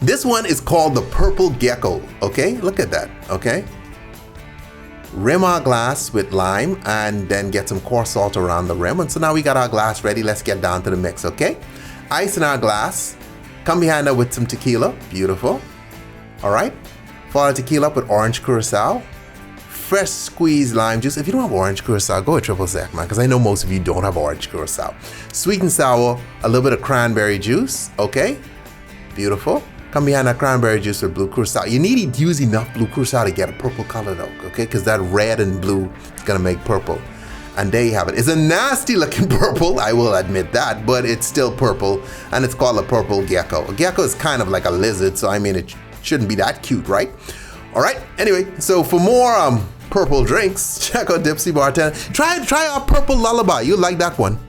This one is called the Purple Gecko, okay? Look at that, okay? Rim our glass with lime and then get some coarse salt around the rim. And so now we got our glass ready. Let's get down to the mix, okay? Ice in our glass. Come behind that with some tequila. Beautiful. All right. Follow tequila up with orange Curaçao. Fresh squeezed lime juice. If you don't have orange Curaçao, go with triple sec, man, because I know most of you don't have orange Curaçao. Sweet and sour, a little bit of cranberry juice, okay? Beautiful. Come behind that cranberry juice with blue Curaçao. You need to use enough blue Curaçao to get a purple color though, okay? Because that red and blue is gonna make purple. And there you have it. It's a nasty looking purple, I will admit that, but it's still purple, and it's called a purple gecko. A gecko is kind of like a lizard, so I mean, it shouldn't be that cute, right? All right, anyway, so for more purple drinks, check out Tipsy Bartender. Try our purple lullaby, you'll like that one.